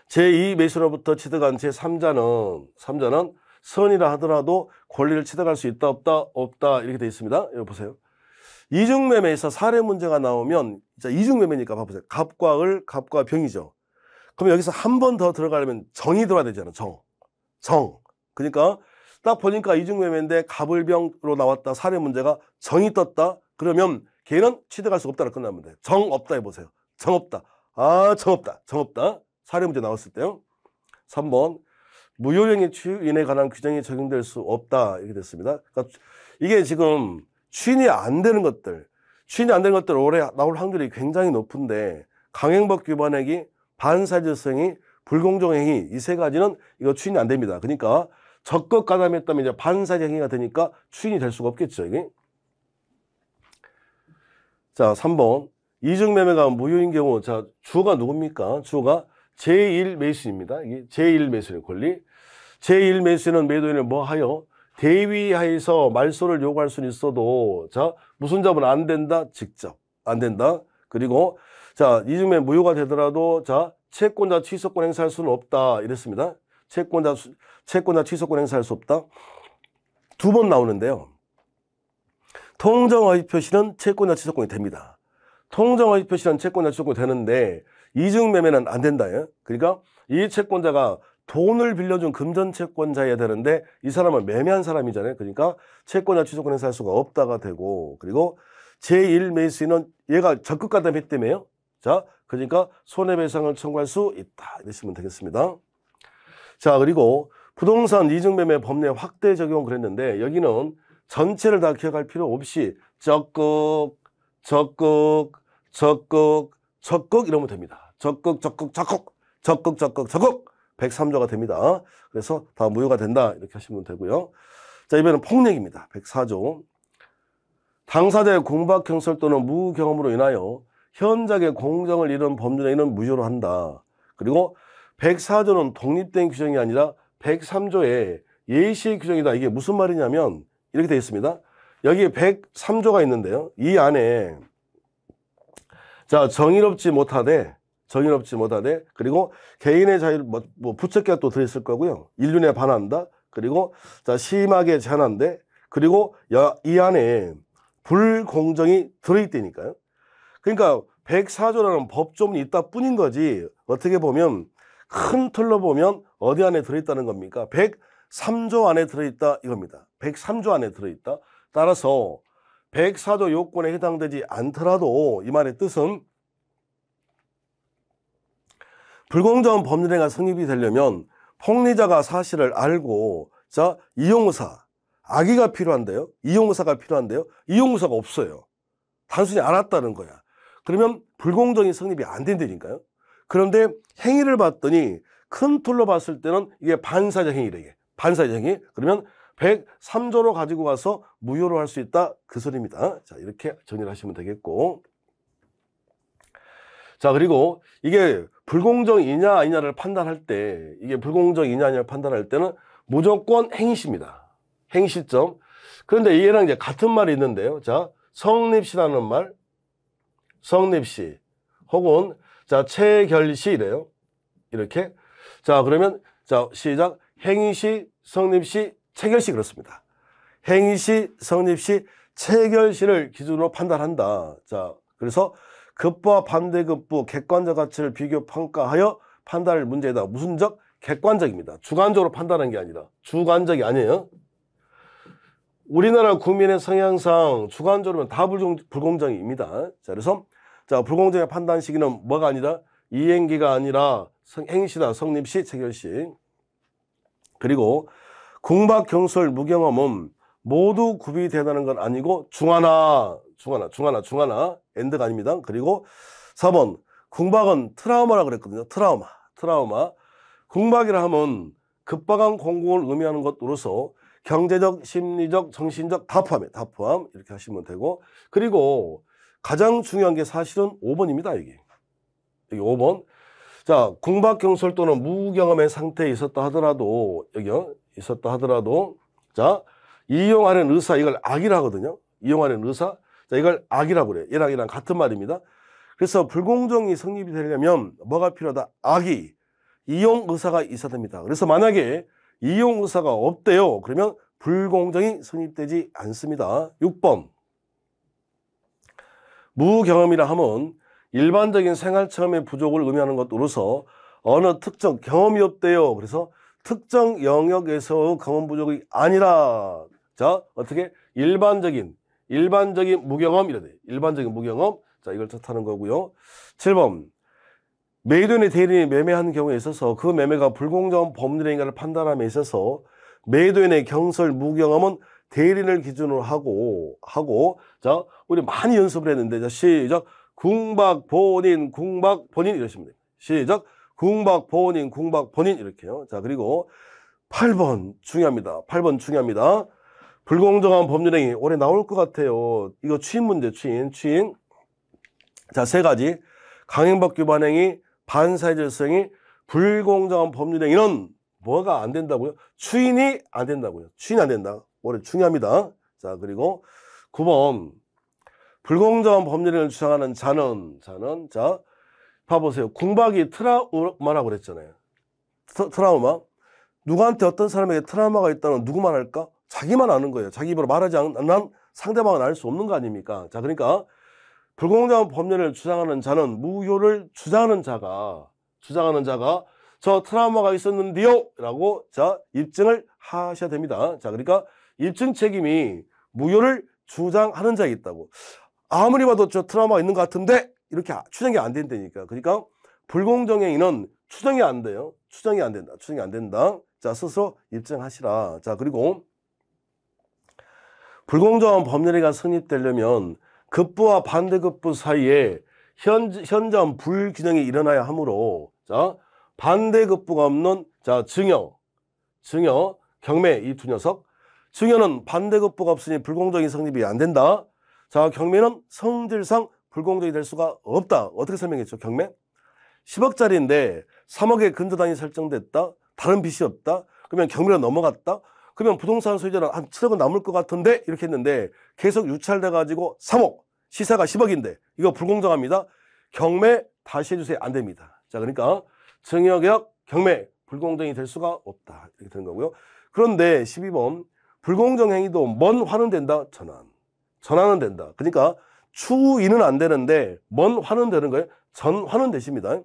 Speaker 1: 제2 매수로부터 취득한 제3자는 선이라 하더라도 권리를 취득할 수 있다, 없다 이렇게 되어 있습니다. 여기 보세요. 이중매매에서 사례 문제가 나오면, 자, 이중매매니까 봐보세요. 갑과 을, 갑과 병이죠. 그럼 여기서 한 번 더 들어가려면 정이 들어야 되잖아. 정. 그러니까 딱 보니까 이중매매인데 갑을병으로 나왔다. 사례 문제가 정이 떴다. 그러면 걔는 취득할 수 없다로 끝나면 돼요. 정 없다 해보세요. 정 없다. 정 없다. 사례 문제 나왔을 때요. 3번. 무효행위 추인에 관한 규정이 적용될 수 없다. 이렇게 됐습니다. 그러니까 이게 지금 추인이 안 되는 것들 올해 나올 확률이 굉장히 높은데, 강행법 위반행위, 반사질성이, 불공정행위 이 세 가지는 이거 추인이 안 됩니다. 그러니까 적극 가담했다면 이제 반사행위가 되니까 추인이 될 수가 없겠죠, 이게. 자, 3번. 이중매매가 무효인 경우, 자, 주어가 누굽니까? 주어가 제1 매수인입니다. 이게 제1 매수인의 권리. 제1 매수인은 매도인을 뭐 하여? 대위하에서 말소를 요구할 수는 있어도, 자, 무슨 잡은 안 된다? 직접. 안 된다. 그리고, 자, 이중매매 무효가 되더라도, 자, 채권자 취소권 행사할 수는 없다. 이랬습니다. 채권자 취소권 행사할 수 없다. 2번 나오는데요. 통정허위 표시는 채권자 취소권이 됩니다. 통정허위 표시는 채권자 취소권이 되는데, 이중매매는 안 된다. 그러니까 이 채권자가 돈을 빌려준 금전채권자여야 되는데 이 사람은 매매한 사람이잖아요. 그러니까 채권자 취소권 행사할 수가 없다가 되고, 그리고 제1 매수인은 얘가 적극 가담했다며요. 자, 그러니까 손해배상을 청구할 수 있다. 이러시면 되겠습니다. 자, 그리고 부동산 이중매매 법례 확대 적용 그랬는데, 여기는 전체를 다 기억할 필요 없이 적극 이러면 됩니다. 적극 103조가 됩니다. 그래서 다 무효가 된다 이렇게 하시면 되고요. 자, 이번에는 폭력입니다. 104조. 당사자의 공박형설 또는 무경험으로 인하여 현장의 공정을 이룬 법률행위는 무효로 한다. 그리고 104조는 독립된 규정이 아니라 103조의 예시의 규정이다. 이게 무슨 말이냐면 이렇게 되어 있습니다. 여기에 103조가 있는데요. 이 안에 자, 정의롭지 못하되 그리고 개인의 자유를 부처께가 또 들어있을 거고요. 인륜에 반한다. 그리고 자, 심하게 제한한데 그리고 이 안에 불공정이 들어있다니까요. 그러니까 104조라는 법조문이 있다 뿐인 거지. 어떻게 보면 큰 틀로 보면 어디 안에 들어있다는 겁니까? 103조 안에 들어있다 이겁니다. 103조 안에 들어있다. 따라서 104조 요건에 해당되지 않더라도 이 말의 뜻은 불공정한 법률행위가 성립이 되려면 폭리자가 사실을 알고 자 이용의사 악의가 필요한데요. 이용의사가 필요한데요. 이용의사가 없어요. 단순히 알았다는 거야. 그러면 불공정이 성립이 안 된다니까요. 그런데 행위를 봤더니 큰 틀로 봤을 때는 이게 반사적 행위래. 이게 반사적 행위. 그러면 103조로 가지고 가서 무효로 할 수 있다. 그 소리입니다. 자, 이렇게 정리를 하시면 되겠고. 자, 그리고 이게 불공정이냐 아니냐를 판단할 때, 이게 불공정이냐 아니냐를 판단할 때는 무조건 행시입니다. 행시점. 그런데 얘랑 이제 같은 말이 있는데요. 자, 성립시라는 말, 성립시, 혹은 자, 체결시 이래요. 이렇게. 자, 그러면 자, 시작. 행위시, 성립시, 체결시 그렇습니다. 행위시, 성립시, 체결시를 기준으로 판단한다. 자, 그래서 급부와 반대급부 객관적 가치를 비교 평가하여 판단할 문제다. 무슨적? 객관적입니다. 주관적으로 판단한 게 아니라. 주관적이 아니에요. 우리나라 국민의 성향상 주관적으로는 다 불공정입니다. 자, 그래서 자, 불공정의 판단 시기는 뭐가 아니라 이행기가 아니라 행시다. 성립시, 체결시. 그리고 궁박, 경솔, 무경험은 모두 구비되다는 건 아니고 중하나 엔드가 아닙니다. 그리고 4번 궁박은 트라우마라고 그랬거든요. 트라우마. 궁박이라 하면 급박한 공공을 의미하는 것으로서 경제적, 심리적, 정신적 다 포함 이렇게 하시면 되고, 그리고 가장 중요한 게 사실은 5번입니다. 여기 5번. 자, 궁박, 경솔 또는 무경험의 상태에 있었다 하더라도 자, 이용하는 의사, 이걸 악이라 하거든요. 이용하는 의사. 자, 이걸 악이라고 그래요. 얘랑 같은 말입니다. 그래서 불공정이 성립이 되려면 뭐가 필요하다? 악의, 이용 의사가 있어야 됩니다. 그래서 만약에 이용 의사가 없대요. 그러면 불공정이 성립되지 않습니다. 6번. 무경험이라 하면 일반적인 생활 체험의 부족을 의미하는 것으로서 어느 특정 경험이 없대요. 그래서 특정 영역에서 경험 부족이 아니라 자, 어떻게 일반적인 무경험 이래 돼. 일반적인 무경험. 자, 이걸 뜻하는 거고요. 7번. 매도인의 대리인이 매매한 경우에 있어서 그 매매가 불공정한 법률행위를 판단함에 있어서 매도인의 경솔 무경험은 대리인을 기준으로 하고 자, 우리 많이 연습을 했는데 자, 시작. 궁박 본인 이러시면 돼요. 시작. 궁박 본인 이렇게요. 자, 그리고 8번 중요합니다. 불공정한 법률행위 올해 나올 것 같아요. 이거 추인 문제, 추인. 자, 3가지. 강행법 위반행위, 반사회 질서행위, 불공정한 법률행위는 뭐가 안 된다고요? 추인이 안 된다고요. 추인이 안 된다. 올해 중요합니다. 자, 그리고 9번. 불공정한 법률행위를 주장하는 자는 자, 봐보세요. 궁박이 트라우마라고 그랬잖아요. 트라우마. 누구한테 어떤 사람에게 트라우마가 있다는 누구만 알까? 자기만 아는 거예요. 자기 입으로 말하지 않는 상대방은 알 수 없는 거 아닙니까? 자, 그러니까 불공정한 법률을 주장하는 자는 무효를 주장하는 자가 저 트라우마가 있었는데요 라고 자, 입증을 하셔야 됩니다. 자, 그러니까 입증 책임이 무효를 주장하는 자에 있다고. 아무리 봐도 저 트라우마가 있는 것 같은데 이렇게 추정이 안 된다니까. 그러니까 불공정행위는 추정이 안 돼요. 추정이 안 된다. 자, 스스로 입증하시라. 자, 그리고 불공정한 법률행위가 성립되려면 급부와 반대급부 사이에 현저한 불균형이 일어나야 하므로 자, 반대급부가 없는 자, 증여, 경매 이 두 녀석. 증여는 반대급부가 없으니 불공정이 성립이 안 된다. 자, 경매는 성질상 불공정이 될 수가 없다. 어떻게 설명했죠? 경매? 10억짜리인데 3억의 근저당이 설정됐다. 다른 빚이 없다. 그러면 경매로 넘어갔다. 그러면 부동산 소유자는 한 7억은 남을 것 같은데 이렇게 했는데 계속 유찰돼 가지고 3억, 시세가 10억인데 이거 불공정합니다. 경매 다시 해주세요. 안 됩니다. 자, 그러니까 증여계약 경매 불공정이 될 수가 없다. 이렇게 되는 거고요. 그런데 12번 불공정 행위도 먼 화는 된다. 전환은 된다. 그러니까 추인은 안 되는데 먼 화는 되는 거예요. 전환은 되십니다.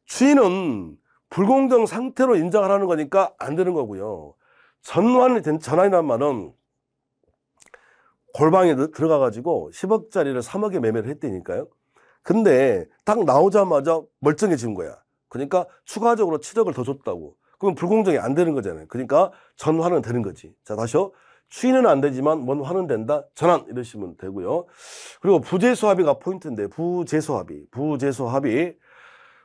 Speaker 1: 추인은 불공정 상태로 인정하라는 거니까 안 되는 거고요. 전환이란 말은 골방에 들어가 가지고 10억짜리를 3억에 매매를 했다니까요. 근데 딱 나오자마자 멀쩡해진 거야. 그러니까 추가적으로 7억을 더 줬다고. 그럼 불공정이 안 되는 거잖아요. 그러니까 전환은 되는 거지. 자, 다시요. 추인은 안 되지만 뭔 화는 된다. 전환 이러시면 되고요. 그리고 부재소 합의가 포인트인데 부재소 합의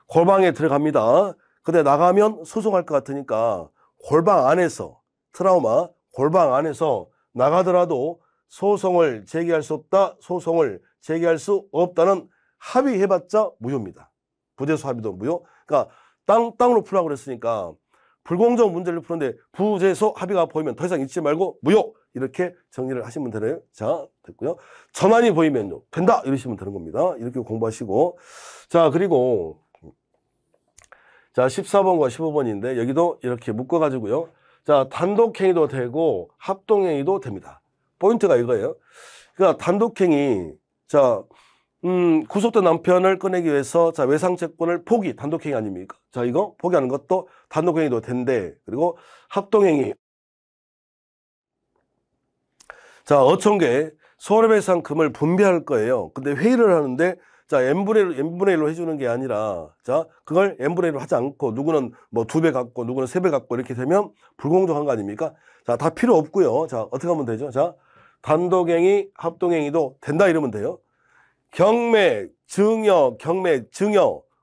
Speaker 1: 골방에 들어갑니다. 근데 나가면 소송할 것 같으니까 골방 안에서 트라우마 골방 안에서 나가더라도 소송을 제기할 수 없다. 소송을 제기할 수 없다는 합의해봤자 무효입니다. 부재소 합의도 무효. 그러니까 땅으로 풀라고 그랬으니까 불공정 문제를 푸는데 부재소 합의가 보이면 더 이상 잊지 말고 무효 이렇게 정리를 하시면 되네요. 자, 됐고요. 전환이 보이면요 된다 이러시면 되는 겁니다. 이렇게 공부하시고 자, 그리고 자 14번과 15번인데 여기도 이렇게 묶어가지고요. 자, 단독행위도 되고 합동행위도 됩니다. 포인트가 이거예요. 그러니까 단독행위 자 구속된 남편을 꺼내기 위해서 자 외상채권을 포기 단독행위 아닙니까? 자 이거 포기하는 것도 단독행위도 된대. 그리고 합동행위 자 어촌계 손해배상금을 분배할 거예요. 근데 회의를 하는데 자 n분의 1로 해주는 게 아니라 자 그걸 n분의 1로 하지 않고 누구는 뭐 2배 갖고 누구는 3배 갖고 이렇게 되면 불공정한 거 아닙니까? 자 다 필요 없고요. 자 어떻게 하면 되죠? 자 단독행위 합동행위도 된다 이러면 돼요. 경매, 증여,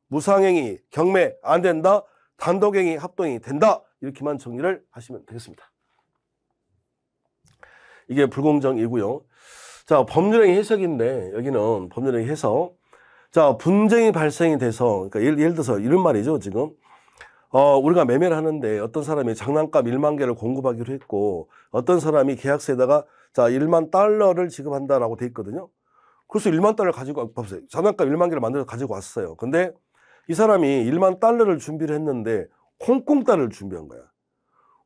Speaker 1: 무상행위, 경매 안 된다. 단독행위, 합동행위 된다. 이렇게만 정리를 하시면 되겠습니다. 이게 불공정이고요. 자, 법률행위 해석인데 여기는 법률행위 해석. 자, 분쟁이 발생이 돼서 그러니까 예를 들어서 이런 말이죠. 지금 우리가 매매를 하는데 어떤 사람이 장난감 1만 개를 공급하기로 했고 어떤 사람이 계약서에다가 자, 1만 달러를 지급한다라고 돼 있거든요. 그래서 1만 달러를 가지고, 봐보세요. 장난감 1만 개를 만들어서 가지고 왔어요. 근데 이 사람이 1만 달러를 준비를 했는데 홍콩 달러를 준비한 거야.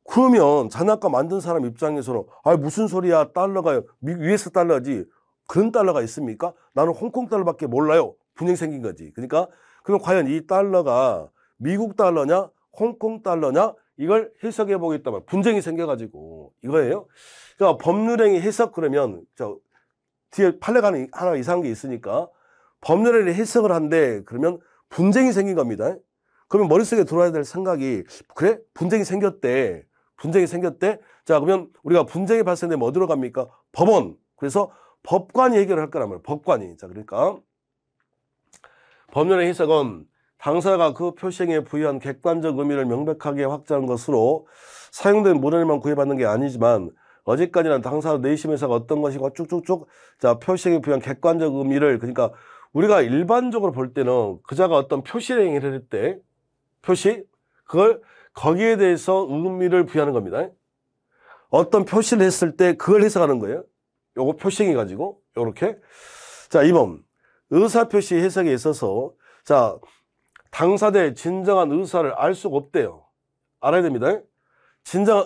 Speaker 1: 그러면 장난감 만든 사람 입장에서는 아 무슨 소리야 달러가 US 달러지 그런 달러가 있습니까? 나는 홍콩 달러밖에 몰라요. 분쟁이 생긴 거지. 그러니까 그럼 과연 이 달러가 미국 달러냐 홍콩 달러냐 이걸 해석해 보겠다면 분쟁이 생겨가지고 이거예요. 그러니까 법률행위 해석 그러면 뒤에 판례가 하나 이상한 게 있으니까 법률행위 해석을 한데 그러면 분쟁이 생긴 겁니다. 그러면 머릿속에 들어와야 될 생각이 그래? 분쟁이 생겼대. 자 그러면 우리가 분쟁이 발생되면 어디로 갑니까? 법원. 그래서 법관이 해결을 할 거란 말이에요. 법관이. 자 그러니까 법률행위 해석은 당사자가 그 표시행위에 부여한 객관적 의미를 명백하게 확정한 것으로 사용된 문헌에만 구애받는 게 아니지만 어제까지는 당사자 내심에서가 어떤 것이고 쭉쭉쭉 자 표시행위에 부여한 객관적 의미를 그러니까 우리가 일반적으로 볼 때는 그자가 어떤 표시행위를 할 때 그걸 거기에 대해서 의미를 부여하는 겁니다. 어떤 표시를 했을 때 그걸 해석하는 거예요. 요거 표시행위 가지고 요렇게 자 2번 의사표시 해석에 있어서 자 당사자의 진정한 의사를 알 수가 없대요. 알아야 됩니다.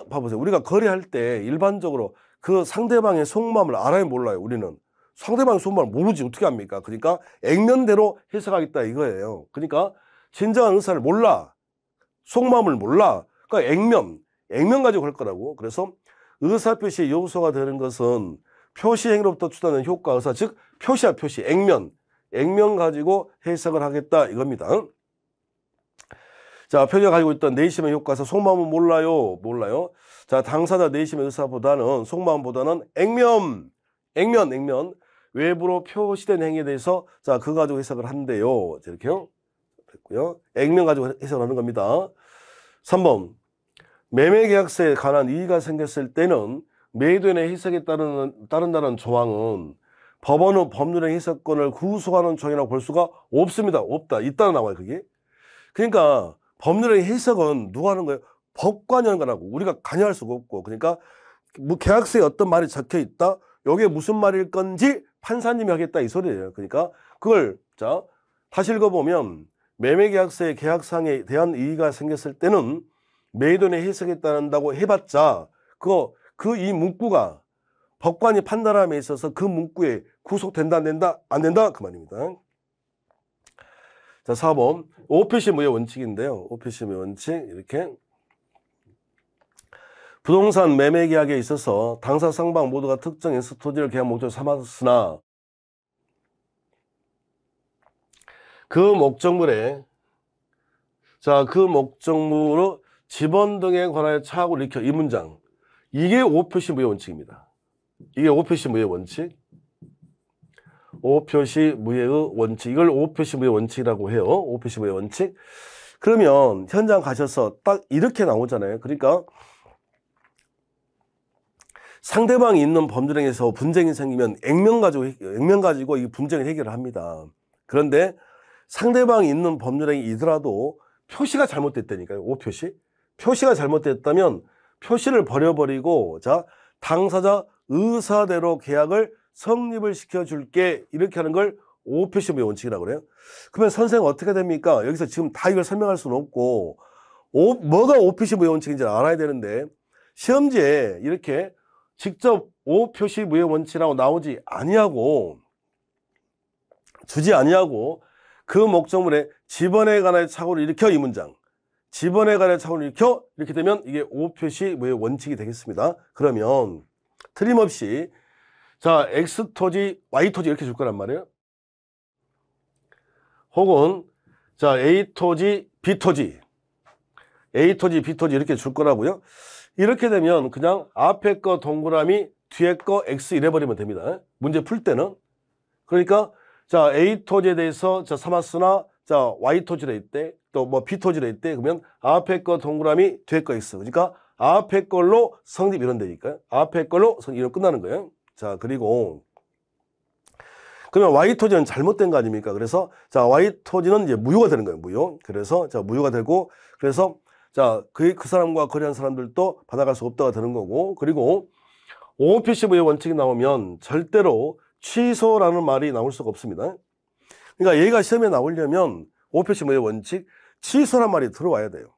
Speaker 1: 봐보세요. 우리가 거래할 때 일반적으로 그 상대방의 속마음을 알아야 몰라요. 우리는 상대방의 속마음을 모르지 어떻게 합니까? 그러니까 액면대로 해석하겠다 이거예요. 그러니까 진정한 의사를 몰라. 속마음을 몰라. 그러니까 액면 가지고 할 거라고. 그래서 의사표시의 요소가 되는 것은 표시행위로부터 추단된 효과 의사 즉 표시야 표시 액면 가지고 해석을 하겠다 이겁니다. 자, 표시가 가지고 있던 내심의 효과에서 속마음은 몰라요. 자, 당사자 내심의 의사보다는 속마음보다는 액면 외부로 표시된 행위에 대해서 자, 그거 가지고 해석을 한대요. 이렇게요. 됐고요. 액면 가지고 해석을 하는 겁니다. 3번. 매매 계약서에 관한 이의가 생겼을 때는 매도인의 해석에 따른다는 조항은 법원은 법률의 해석권을 구속하는 조항이라고 볼 수가 없습니다. 없다. 있다 나와요, 그게. 그러니까 법률의 해석은 누가 하는 거예요? 법관이 하는 거라고. 우리가 관여할 수가 없고. 그러니까 뭐 계약서에 어떤 말이 적혀 있다. 이게 무슨 말일 건지 판사님이 하겠다 이 소리예요. 그러니까 그걸 자 다시 읽어보면 매매계약서의 계약상에 대한 이의가 생겼을 때는 매도인의 해석에 따른다고 해봤자 그 이 문구가 법관이 판단함에 있어서 그 문구에 구속된다 안 된다 안 된다 그 말입니다. 자 4번 오표시 무효 원칙인데요. 오표시 무효 원칙 이렇게 부동산 매매 계약에 있어서 당사 상방 모두가 특정 인수 토지를 계약 목적으로 삼았으나 그 목적물에 그 목적물로 지번 등에 관하여 차악을 일으켜 이 문장 이게 오표시 무효 원칙입니다. 이게 오표시 무효 원칙. 오표시 무효의 원칙. 이걸 오표시 무효 원칙이라고 해요. 오표시 무효 원칙. 그러면 현장 가셔서 딱 이렇게 나오잖아요. 그러니까 상대방이 있는 범죄행위에서 분쟁이 생기면 액면 가지고 이 분쟁을 해결을 합니다. 그런데 상대방이 있는 법률행위이더라도 표시가 잘못됐다니까요. 오표시. 표시가 잘못됐다면 표시를 버려버리고 당사자 의사대로 계약을 성립을 시켜줄게 이렇게 하는 걸 오표시 무효 원칙이라고 그래요. 그러면 선생은 어떻게 됩니까? 여기서 지금 다 이걸 설명할 수는 없고 뭐가 오표시 무효 원칙인지 알아야 되는데 시험지에 이렇게 직접 오표시 무효 원칙이라고 나오지 아니하고 주지 아니하고 그 목적물에 지번에 관하여 착오를 일으켜 이 문장 지번에 관하여 착오를 일으켜 이렇게 되면 이게 오표시 무효 원칙이 되겠습니다. 그러면 틀림없이 X토지 Y토지 이렇게 줄 거란 말이에요. 혹은 A토지 B토지 A토지 B토지 이렇게 줄 거라고요. 이렇게 되면 그냥 앞에 거 동그라미 뒤에 거 X 이래버리면 됩니다. 문제 풀 때는. 그러니까 A토지에 대해서 삼았으나 Y토지로 있대 또 뭐 B토지로 있대 그러면 앞에 거 동그라미 뒤에 거 X 그러니까 앞에 걸로 성립 이런 데니까요. 앞에 걸로 성립 이런 끝나는 거예요. 그리고 그러면 Y토지는 잘못된 거 아닙니까? 그래서 Y토지는 이제 무효가 되는 거예요. 무효. 그래서 무효가 되고 그래서 그 사람과 거래한 사람들도 받아갈 수 없다가 되는 거고 그리고 오표시 무효 원칙이 나오면 절대로 취소라는 말이 나올 수가 없습니다. 그러니까 얘가 시험에 나오려면 오표시 무효 원칙 취소란 말이 들어와야 돼요.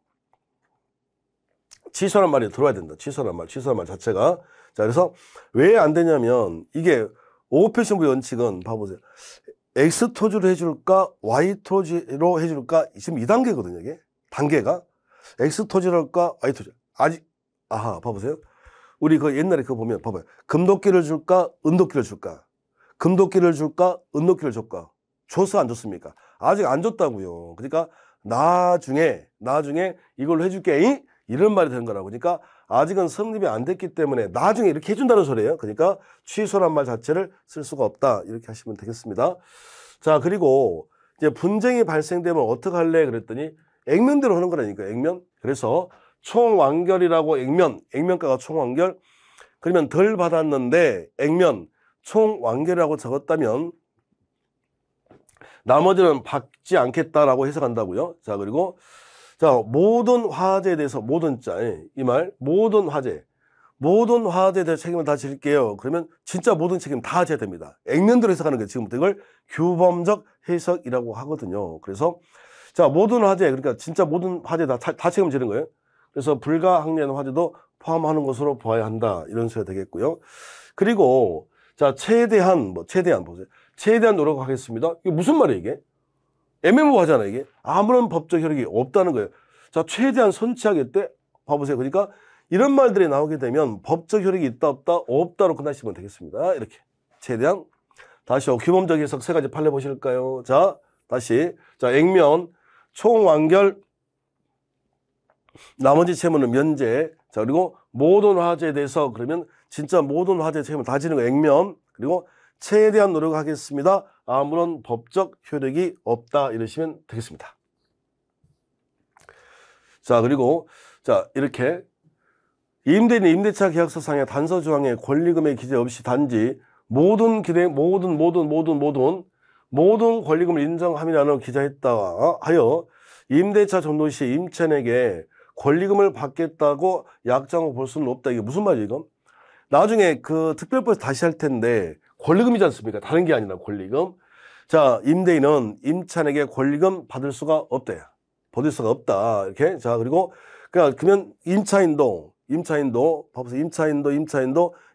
Speaker 1: 취소란 말이 들어와야 된다. 취소란 말 자체가. 그래서 왜 안 되냐면 이게 오표시 무효 원칙은 봐보세요. X토지로 해줄까 Y토지로 해줄까 지금 2단계거든요. 이게 단계가 X토지로 할까 Y토지 아직 봐보세요. 우리 옛날에 그거 보면 봐봐요. 금도끼를 줄까 은도끼를 줄까 금도끼를 줄까 은도끼를 줄까 줬어 안 줬습니까? 아직 안 줬다고요. 그러니까 나중에 이걸로 해줄게 이런 말이 되는 거라고. 그러니까 아직은 성립이 안 됐기 때문에 나중에 이렇게 해준다는 소리예요. 그러니까 취소란 말 자체를 쓸 수가 없다 이렇게 하시면 되겠습니다. 그리고 이제 분쟁이 발생되면 어떻게 할래 그랬더니 액면대로 하는 거라니까. 액면. 그래서 총완결이라고 액면가가 총완결 그러면 덜 받았는데 액면 총완결이라고 적었다면 나머지는 받지 않겠다라고 해석한다고요. 그리고 모든 화재에 대해서 모든 화재에 대해서 책임을 다 질게요. 그러면 진짜 모든 책임 다 져야 됩니다. 액면대로 해석하는 게 지금부터 이걸 규범적 해석이라고 하거든요. 그래서 모든 화재 그러니까 진짜 모든 화재 다 책임지는 거예요. 그래서 불가항례한 화재도 포함하는 것으로 보아야 한다 이런 소리가 되겠고요. 그리고 최대한 보세요. 최대한 노력하겠습니다. 이게 무슨 말이에요 이게? 애매모호하잖아요 이게. 아무런 법적 효력이 없다는 거예요. 최대한 선취하겠대. 봐보세요. 그러니까 이런 말들이 나오게 되면 법적 효력이 있다 없다 없다로 끝나시면 되겠습니다. 이렇게 최대한 다시 규범적 해석 세 가지 판례 보실까요? 다시 액면 총완결 나머지 채무는 면제. 그리고 모든 화재에 대해서 그러면 진짜 모든 화재 책임을 다 지는 거 액면. 그리고 최대한 노력하겠습니다. 아무런 법적 효력이 없다 이러시면 되겠습니다. 그리고 이렇게 임대인 임대차 계약서상의 단서 조항에 권리금의 기재 없이 단지 모든 권리금을 인정함이라는 기재했다 하여 임대차 전도 시 임차인에게 권리금을 받겠다고 약정하고 볼 수는 없다. 이게 무슨 말이에요, 이건? 나중에 그 특별법에서 다시 할 텐데 권리금이지 않습니까? 다른 게 아니라 권리금. 자, 임대인은 임차인에게 권리금 받을 수가 없대요. 받을 수가 없다. 이렇게. 자, 그리고 그러면 임차인도 봐보세요. 임차인도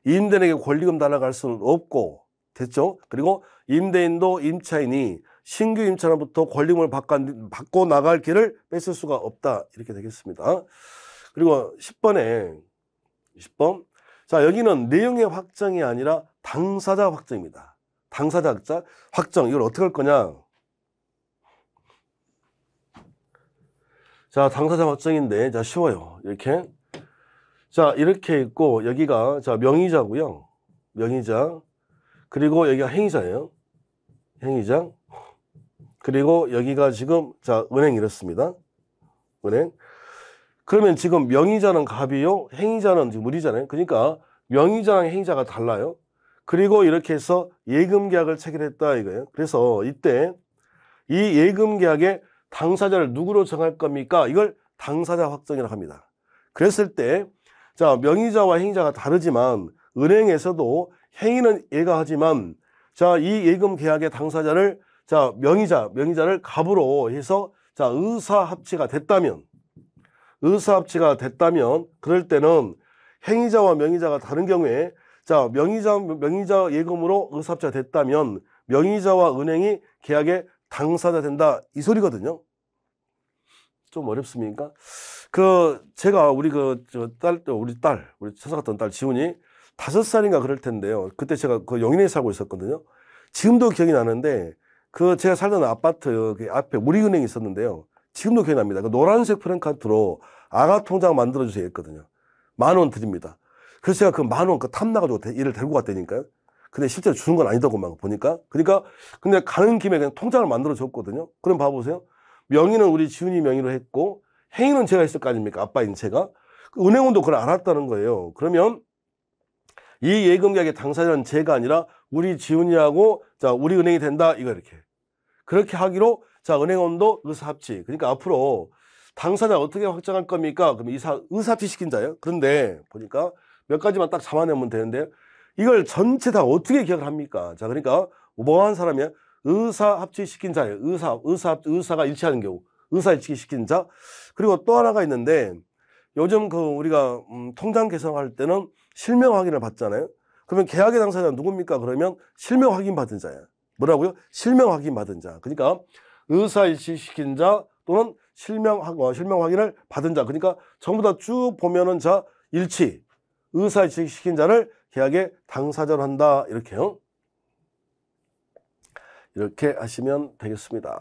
Speaker 1: 임대인에게 권리금 달라고 할 수는 없고, 됐죠? 그리고 임대인도 임차인이 신규 임차인으로부터 권리금을 받고 나갈 길을 뺏을 수가 없다. 이렇게 되겠습니다. 그리고 10번. 자, 여기는 내용의 확정이 아니라 당사자 확정입니다. 당사자 확정. 이걸 어떻게 할 거냐? 자, 당사자 확정인데, 자, 쉬워요. 이렇게. 자, 이렇게 있고, 여기가, 자, 명의자고요. 명의자. 그리고 여기가 행위자예요. 행위자. 그리고 여기가 지금, 자, 은행 이렇습니다. 은행. 그러면 지금 명의자는 갑이요. 행위자는 지금 물이잖아요. 그러니까 명의자랑 행위자가 달라요. 그리고 이렇게 해서 예금 계약을 체결했다 이거예요. 그래서 이때 이 예금 계약의 당사자를 누구로 정할 겁니까? 이걸 당사자 확정이라고 합니다. 그랬을 때, 자, 명의자와 행위자가 다르지만 은행에서도 행위는 얘가 하지만, 자, 이 예금 계약의 당사자를, 자, 명의자를 갑으로 해서, 자, 의사합치가 됐다면, 그럴 때는 행위자와 명의자가 다른 경우에, 자, 명의자 예금으로 의사합치가 됐다면 명의자와 은행이 계약의 당사자 된다. 이 소리거든요. 좀 어렵습니까? 제가 우리 우리 찾아갔던 딸 지훈이 5살인가 그럴 텐데요. 그때 제가 그 영인에 살고 있었거든요. 지금도 기억이 나는데, 제가 살던 아파트 그 앞에 우리은행이 있었는데요. 지금도 기억이 납니다. 그 노란색 프랭카드로 아가 통장 만들어주세요 했거든요. 10,000원 드립니다. 그래서 제가 그 10,000원 탐나가지고 얘를 데리고 갔다니까요. 근데 실제로 주는 건 아니더구만 보니까. 그러니까 근데 가는 김에 그냥 통장을 만들어 줬거든요. 그럼 봐보세요. 명의는 우리 지훈이 명의로 했고 행위는 제가 했을 거 아닙니까? 아빠인 제가. 은행원도 그걸 알았다는 거예요. 그러면 이 예금 계약의 당사자는 제가 아니라 우리 지훈이하고, 자, 우리 은행이 된다. 이거 이렇게. 그렇게 하기로, 자, 은행원도 의사합치. 그러니까 앞으로 당사자 어떻게 확정할 겁니까? 그럼 의사합치 시킨 자예요. 그런데 보니까 몇 가지만 딱 잡아내면 되는데, 이걸 전체 다 어떻게 기억을 합니까? 자, 그러니까 뭐한 사람이야? 의사합치 시킨 자예요. 의사가 일치하는 경우. 의사일치 시킨 자. 그리고 또 하나가 있는데, 요즘 우리가 통장 개설할 때는 실명 확인을 받잖아요. 그러면 계약의 당사자는 누굽니까? 그러면 실명 확인 받은 자예요. 뭐라고요? 실명 확인 받은 자. 그러니까 의사일치 시킨 자 또는 실명 확인을 받은 자. 그러니까 전부 다 쭉 보면은, 자, 일치. 의사일치 시킨 자를 계약의 당사자로 한다. 이렇게요. 이렇게 하시면 되겠습니다.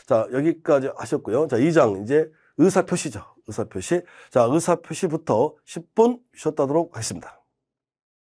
Speaker 1: 자, 여기까지 하셨고요. 자, 2장 이제 의사표시죠. 의사표시. 자, 의사표시부터 10분 쉬었다 하도록 하겠습니다.